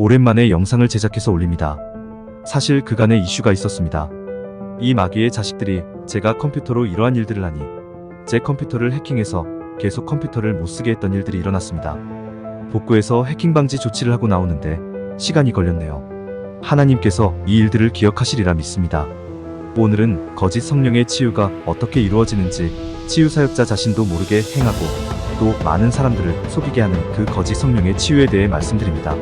오랜만에 영상을 제작해서 올립니다. 사실 그간에 이슈가 있었습니다. 이 마귀의 자식들이 제가 컴퓨터로 이러한 일들을 하니 제 컴퓨터를 해킹해서 계속 컴퓨터를 못쓰게 했던 일들이 일어났습니다. 복구해서 해킹 방지 조치를 하고 나오는데 시간이 걸렸네요. 하나님께서 이 일들을 기억하시리라 믿습니다. 오늘은 거짓 성령의 치유가 어떻게 이루어지는지, 치유 사역자 자신도 모르게 행하고 또 많은 사람들을 속이게 하는 그 거짓 성령의 치유에 대해 말씀드립니다.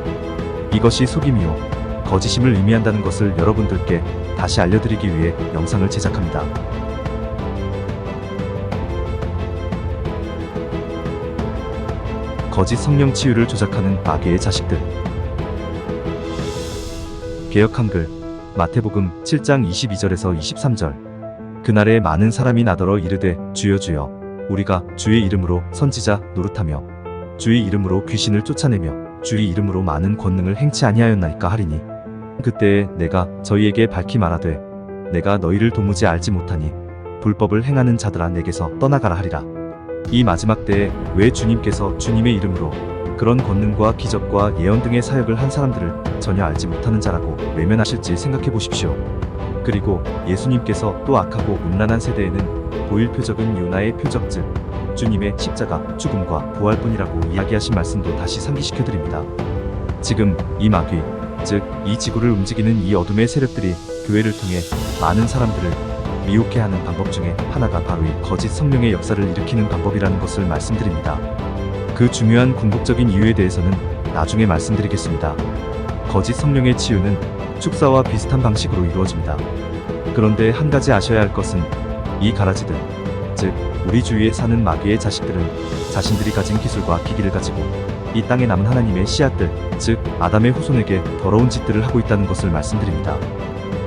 이것이 속임이요 거짓임을 의미한다는 것을 여러분들께 다시 알려드리기 위해 영상을 제작합니다. 거짓 성령 치유를 조작하는 마귀의 자식들. 개역 한글 마태복음 7장 22절에서 23절. 그날에 많은 사람이 나더러 이르되 주여 주여 우리가 주의 이름으로 선지자 노릇하며 주의 이름으로 귀신을 쫓아내며 주의 이름으로 많은 권능을 행치 아니하였나이까 하리니 그때에 내가 저희에게 밝히 말하되 내가 너희를 도무지 알지 못하니 불법을 행하는 자들아 내게서 떠나가라 하리라. 이 마지막 때에 왜 주님께서 주님의 이름으로 그런 권능과 기적과 예언 등의 사역을 한 사람들을 전혀 알지 못하는 자라고 외면하실지 생각해 보십시오. 그리고 예수님께서 또 악하고 음란한 세대에는 보일 표적은 요나의 표적 즉 주님의 십자가 죽음과 부활뿐이라고 이야기하신 말씀도 다시 상기시켜 드립니다. 지금 이 마귀 즉 이 지구를 움직이는 이 어둠의 세력들이 교회를 통해 많은 사람들을 미혹해 하는 방법 중에 하나가 바로 이 거짓 성령의 역사를 일으키는 방법이라는 것을 말씀드립니다. 그 중요한 궁극적인 이유에 대해서는 나중에 말씀드리겠습니다. 거짓 성령의 치유는 축사와 비슷한 방식으로 이루어집니다. 그런데 한 가지 아셔야 할 것은 이 가라지들, 즉 우리 주위에 사는 마귀의 자식들은 자신들이 가진 기술과 기기를 가지고 이 땅에 남은 하나님의 씨앗들, 즉 아담의 후손에게 더러운 짓들을 하고 있다는 것을 말씀드립니다.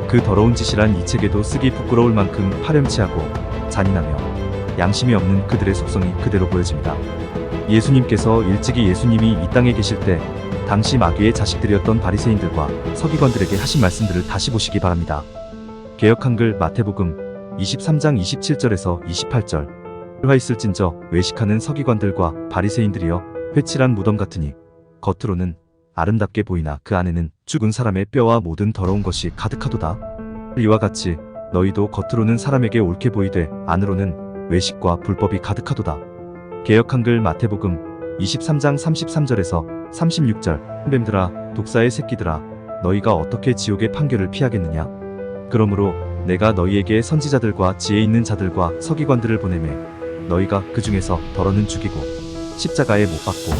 그 더러운 짓이란 이 책에도 쓰기 부끄러울 만큼 파렴치하고 잔인하며 양심이 없는 그들의 속성이 그대로 보여집니다. 예수님께서 일찍이 예수님이 이 땅에 계실 때 당시 마귀의 자식들이었던 바리새인들과 서기관들에게 하신 말씀들을 다시 보시기 바랍니다. 개역 한글 마태복음 23장 27절에서 28절. 화 있을진저 외식하는 서기관들과 바리새인들이여 회칠한 무덤 같으니 겉으로는 아름답게 보이나 그 안에는 죽은 사람의 뼈와 모든 더러운 것이 가득하도다. 이와 같이 너희도 겉으로는 사람에게 옳게 보이되 안으로는 외식과 불법이 가득하도다. 개역 한글 마태복음 23장 33절에서 36절. 뱀들아 독사의 새끼들아 너희가 어떻게 지옥의 판결을 피하겠느냐. 그러므로 내가 너희에게 선지자들과 지혜 있는 자들과 서기관들을 보내매 너희가 그 중에서 더러는 죽이고 십자가에 못 박고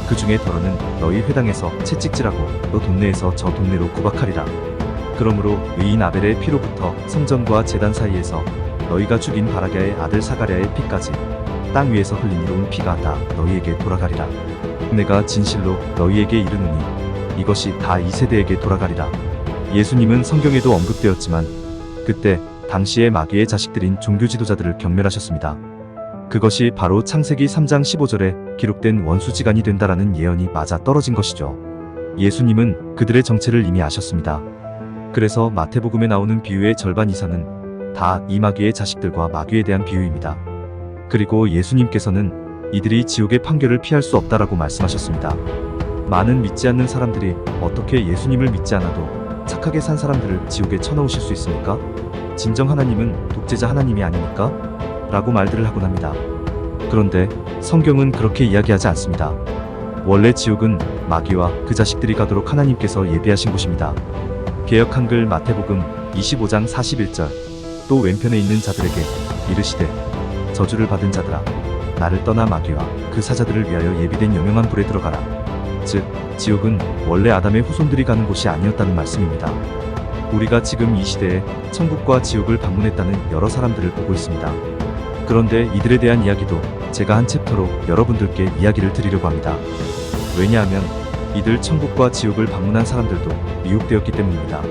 그 중에 더러는 너희 회당에서 채찍질하고 너 동네에서 저 동네로 구박하리라. 그러므로 의인 아벨의 피로부터 성전과 제단 사이에서 너희가 죽인 바라게의 아들 사가랴의 피까지 땅 위에서 흘린 이로운 피가 다 너희에게 돌아가리라. 내가 진실로 너희에게 이르노니 이것이 다 이 세대에게 돌아가리라. 예수님은 성경에도 언급되었지만 그때 당시의 마귀의 자식들인 종교 지도자들을 경멸하셨습니다. 그것이 바로 창세기 3장 15절에 기록된 원수지간이 된다라는 예언이 맞아 떨어진 것이죠. 예수님은 그들의 정체를 이미 아셨습니다. 그래서 마태복음에 나오는 비유의 절반 이상은 다 이 마귀의 자식들과 마귀에 대한 비유입니다. 그리고 예수님께서는 이들이 지옥의 판결을 피할 수 없다라고 말씀하셨습니다. 많은 믿지 않는 사람들이 어떻게 예수님을 믿지 않아도 착하게 산 사람들을 지옥에 쳐넣으실 수 있습니까? 진정 하나님은 독재자 하나님이 아닙니까? 라고 말들을 하곤 합니다. 그런데 성경은 그렇게 이야기하지 않습니다. 원래 지옥은 마귀와 그 자식들이 가도록 하나님께서 예비하신 곳입니다. 개역 한글 마태복음 25장 41절. 또 왼편에 있는 자들에게 이르시되 저주를 받은 자들아 나를 떠나 마귀와 그 사자들을 위하여 예비된 영영한 불에 들어가라. 즉 지옥은 원래 아담의 후손들이 가는 곳이 아니었다는 말씀입니다. 우리가 지금 이 시대에 천국과 지옥을 방문했다는 여러 사람들을 보고 있습니다. 그런데 이들에 대한 이야기도 제가 한 챕터로 여러분들께 이야기를 드리려고 합니다. 왜냐하면 이들 천국과 지옥을 방문한 사람들도 미혹되었기 때문입니다.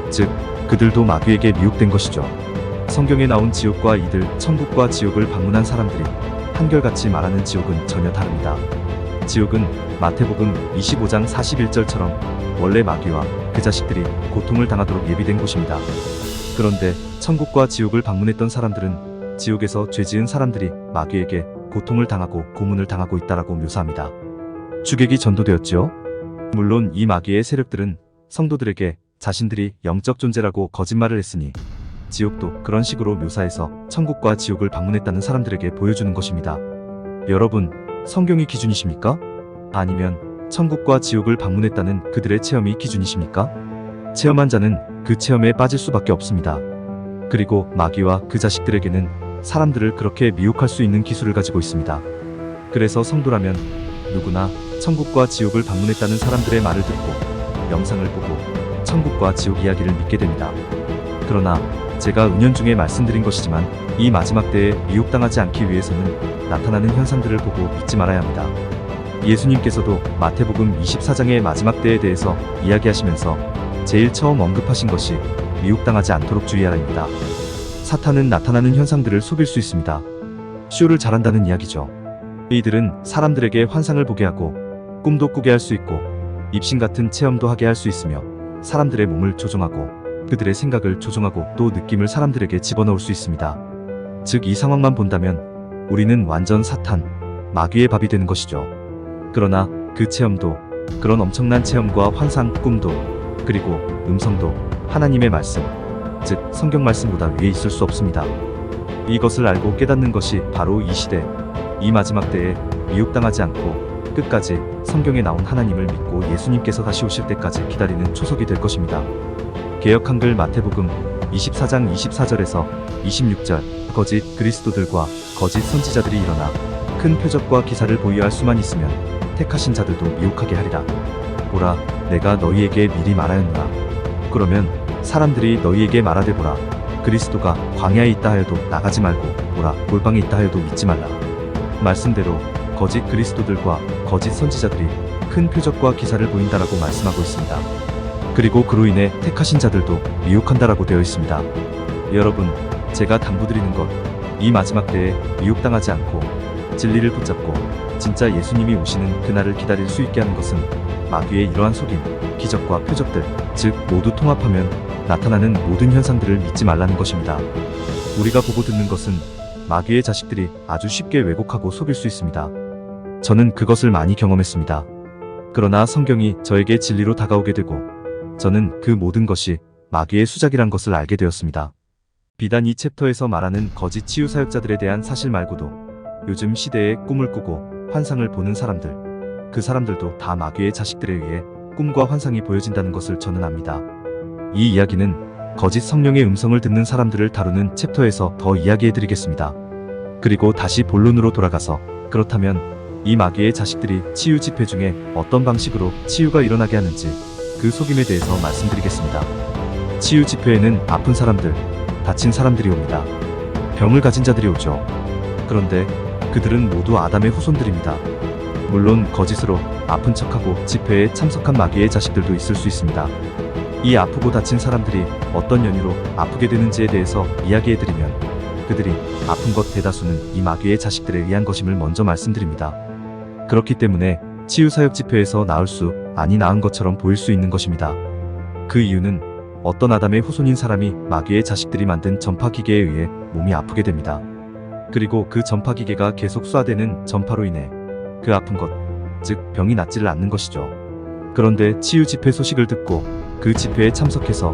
즉 그들도 마귀에게 미혹된 것이죠. 성경에 나온 지옥과 이들 천국과 지옥을 방문한 사람들이 한결같이 말하는 지옥은 전혀 다릅니다. 지옥은 마태복음 25장 41절처럼 원래 마귀와 그 자식들이 고통을 당하도록 예비된 곳입니다. 그런데 천국과 지옥을 방문했던 사람들은 지옥에서 죄지은 사람들이 마귀에게 고통을 당하고 고문을 당하고 있다라고 묘사합니다. 주객이 전도되었지요? 물론 이 마귀의 세력들은 성도들에게 자신들이 영적 존재라고 거짓말을 했으니 지옥도 그런 식으로 묘사해서 천국과 지옥을 방문했다는 사람들에게 보여주는 것입니다. 여러분, 성경이 기준이십니까? 아니면 천국과 지옥을 방문했다는 그들의 체험이 기준이십니까? 체험한 자는 그 체험에 빠질 수밖에 없습니다. 그리고 마귀와 그 자식들에게는 사람들을 그렇게 미혹할 수 있는 기술을 가지고 있습니다. 그래서 성도라면 누구나 천국과 지옥을 방문했다는 사람들의 말을 듣고 영상을 보고 천국과 지옥 이야기를 믿게 됩니다. 그러나 제가 은연중에 말씀드린 것이지만 이 마지막 때에 미혹당하지 않기 위해서는 나타나는 현상들을 보고 믿지 말아야 합니다. 예수님께서도 마태복음 24장의 마지막 때에 대해서 이야기하시면서 제일 처음 언급하신 것이 미혹당하지 않도록 주의하라입니다. 사탄은 나타나는 현상들을 속일 수 있습니다. 쇼를 잘한다는 이야기죠. 이들은 사람들에게 환상을 보게 하고 꿈도 꾸게 할 수 있고 입신 같은 체험도 하게 할 수 있으며 사람들의 몸을 조종하고 그들의 생각을 조종하고 또 느낌을 사람들에게 집어넣을 수 있습니다. 즉 이 상황만 본다면 우리는 완전 사탄, 마귀의 밥이 되는 것이죠. 그러나 그 체험도, 그런 엄청난 체험과 환상, 꿈도, 그리고 음성도 하나님의 말씀, 즉 성경 말씀보다 위에 있을 수 없습니다. 이것을 알고 깨닫는 것이 바로 이 시대, 이 마지막 때에 미혹당하지 않고 끝까지 성경에 나온 하나님을 믿고 예수님께서 다시 오실 때까지 기다리는 초석이 될 것입니다. 개역 한글 마태복음 24장 24절에서 26절 거짓 그리스도들과 거짓 선지자들이 일어나 큰 표적과 기사를 보유할 수만 있으면 택하신 자들도 미혹하게 하리라. 보라, 내가 너희에게 미리 말하였노라. 그러면 사람들이 너희에게 말하되 보라, 그리스도가 광야에 있다 하여도 나가지 말고 보라, 골방에 있다 하여도 믿지 말라. 말씀대로 거짓 그리스도들과 거짓 선지자들이 큰 표적과 기사를 보인다라고 말씀하고 있습니다. 그리고 그로 인해 택하신 자들도 미혹한다라고 되어 있습니다. 여러분, 제가 당부드리는 것, 이 마지막 때에 미혹당하지 않고 진리를 붙잡고 진짜 예수님이 오시는 그날을 기다릴 수 있게 하는 것은 마귀의 이러한 속임, 기적과 표적들, 즉 모두 통합하면 나타나는 모든 현상들을 믿지 말라는 것입니다. 우리가 보고 듣는 것은 마귀의 자식들이 아주 쉽게 왜곡하고 속일 수 있습니다. 저는 그것을 많이 경험했습니다. 그러나 성경이 저에게 진리로 다가오게 되고 저는 그 모든 것이 마귀의 수작이란 것을 알게 되었습니다. 비단 이 챕터에서 말하는 거짓 치유 사역자들에 대한 사실 말고도 요즘 시대에 꿈을 꾸고 환상을 보는 사람들, 그 사람들도 다 마귀의 자식들에 의해 꿈과 환상이 보여진다는 것을 저는 압니다. 이 이야기는 거짓 성령의 음성을 듣는 사람들을 다루는 챕터에서 더 이야기해드리겠습니다. 그리고 다시 본론으로 돌아가서 그렇다면 이 마귀의 자식들이 치유 집회 중에 어떤 방식으로 치유가 일어나게 하는지 그 속임에 대해서 말씀드리겠습니다. 치유 집회에는 아픈 사람들, 다친 사람들이 옵니다. 병을 가진 자들이 오죠. 그런데 그들은 모두 아담의 후손들입니다. 물론 거짓으로 아픈 척하고 집회에 참석한 마귀의 자식들도 있을 수 있습니다. 이 아프고 다친 사람들이 어떤 연유로 아프게 되는지에 대해서 이야기해드리면 그들이 아픈 것 대다수는 이 마귀의 자식들에 의한 것임을 먼저 말씀드립니다. 그렇기 때문에 치유사역 집회에서 나을 수 아니 나은 것처럼 보일 수 있는 것입니다. 그 이유는 어떤 아담의 후손인 사람이 마귀의 자식들이 만든 전파기계에 의해 몸이 아프게 됩니다. 그리고 그 전파기계가 계속 쏘아대는 전파로 인해 그 아픈 것, 즉 병이 낫지를 않는 것이죠. 그런데 치유 집회 소식을 듣고 그 집회에 참석해서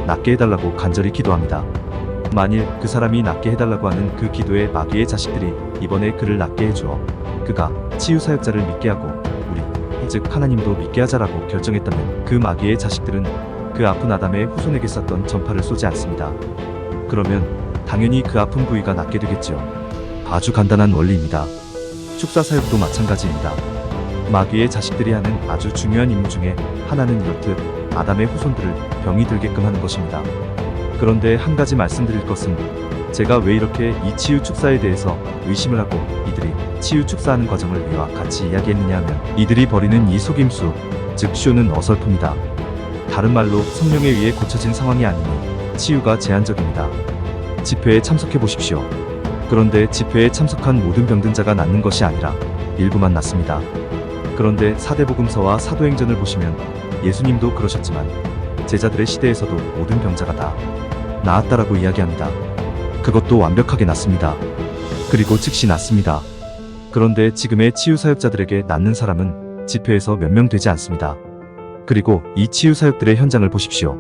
낫게 해달라고 간절히 기도합니다. 만일 그 사람이 낫게 해달라고 하는 그 기도에 마귀의 자식들이 이번에 그를 낫게 해주어 그가 치유사역자를 믿게 하고 우리, 즉 하나님도 믿게 하자라고 결정했다면 그 마귀의 자식들은 그 아픈 아담의 후손에게 쐈던 전파를 쏘지 않습니다. 그러면 당연히 그 아픈 부위가 낫게 되겠지요. 아주 간단한 원리입니다. 축사사역도 마찬가지입니다. 마귀의 자식들이 하는 아주 중요한 임무 중에 하나는 이렇듯 아담의 후손들을 병이 들게끔 하는 것입니다. 그런데 한 가지 말씀드릴 것은 제가 왜 이렇게 이 치유 축사에 대해서 의심을 하고 이들이 치유 축사하는 과정을 위와 같이 이야기했느냐 하면 이들이 벌이는 이 속임수, 즉 쇼는 어설프입니다. 다른 말로 성령에 의해 고쳐진 상황이 아니니 치유가 제한적입니다. 집회에 참석해 보십시오. 그런데 집회에 참석한 모든 병든 자가 낫는 것이 아니라 일부만 낫습니다. 그런데 사대복음서와 사도행전을 보시면 예수님도 그러셨지만 제자들의 시대에서도 모든 병자가 다 나았다라고 이야기합니다. 그것도 완벽하게 낫습니다. 그리고 즉시 낫습니다. 그런데 지금의 치유사역자들에게 낫는 사람은 집회에서 몇 명 되지 않습니다. 그리고 이 치유 사역들의 현장을 보십시오.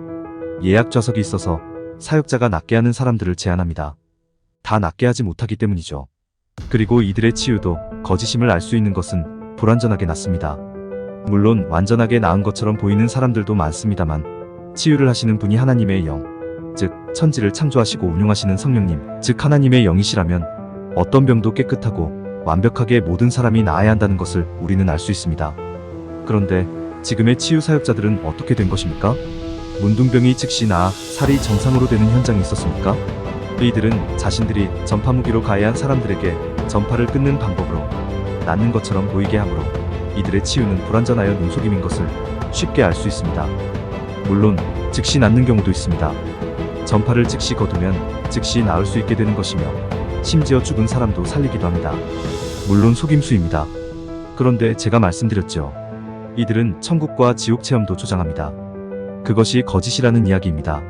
예약 좌석이 있어서 사역자가 낫게 하는 사람들을 제안합니다. 다 낫게 하지 못하기 때문이죠. 그리고 이들의 치유도 거짓임을 알 수 있는 것은 불완전하게 낫습니다. 물론 완전하게 나은 것처럼 보이는 사람들도 많습니다만 치유를 하시는 분이 하나님의 영, 즉 천지를 창조하시고 운용하시는 성령님, 즉 하나님의 영이시라면 어떤 병도 깨끗하고 완벽하게 모든 사람이 나아야 한다는 것을 우리는 알 수 있습니다. 그런데 지금의 치유 사역자들은 어떻게 된 것입니까? 문둥병이 즉시 나아 살이 정상으로 되는 현장이 있었습니까? 이들은 자신들이 전파 무기로 가해한 사람들에게 전파를 끊는 방법으로 낫는 것처럼 보이게 하므로 이들의 치유는 불완전하여 눈속임인 것을 쉽게 알 수 있습니다. 물론 즉시 낫는 경우도 있습니다. 전파를 즉시 거두면 즉시 나을 수 있게 되는 것이며 심지어 죽은 사람도 살리기도 합니다. 물론 속임수입니다. 그런데 제가 말씀드렸죠. 이들은 천국과 지옥 체험도 조장합니다. 그것이 거짓이라는 이야기입니다.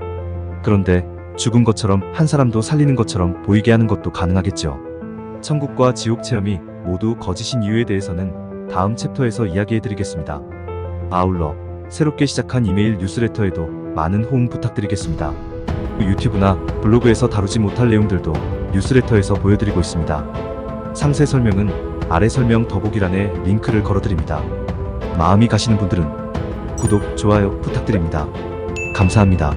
그런데 죽은 것처럼 한 사람도 살리는 것처럼 보이게 하는 것도 가능하겠죠. 천국과 지옥 체험이 모두 거짓인 이유에 대해서는 다음 챕터에서 이야기해드리겠습니다. 아울러 새롭게 시작한 이메일 뉴스레터에도 많은 호응 부탁드리겠습니다. 유튜브나 블로그에서 다루지 못할 내용들도 뉴스레터에서 보여드리고 있습니다. 상세 설명은 아래 설명 더보기란에 링크를 걸어드립니다. 마음이 가시는 분들은 구독, 좋아요 부탁드립니다. 감사합니다.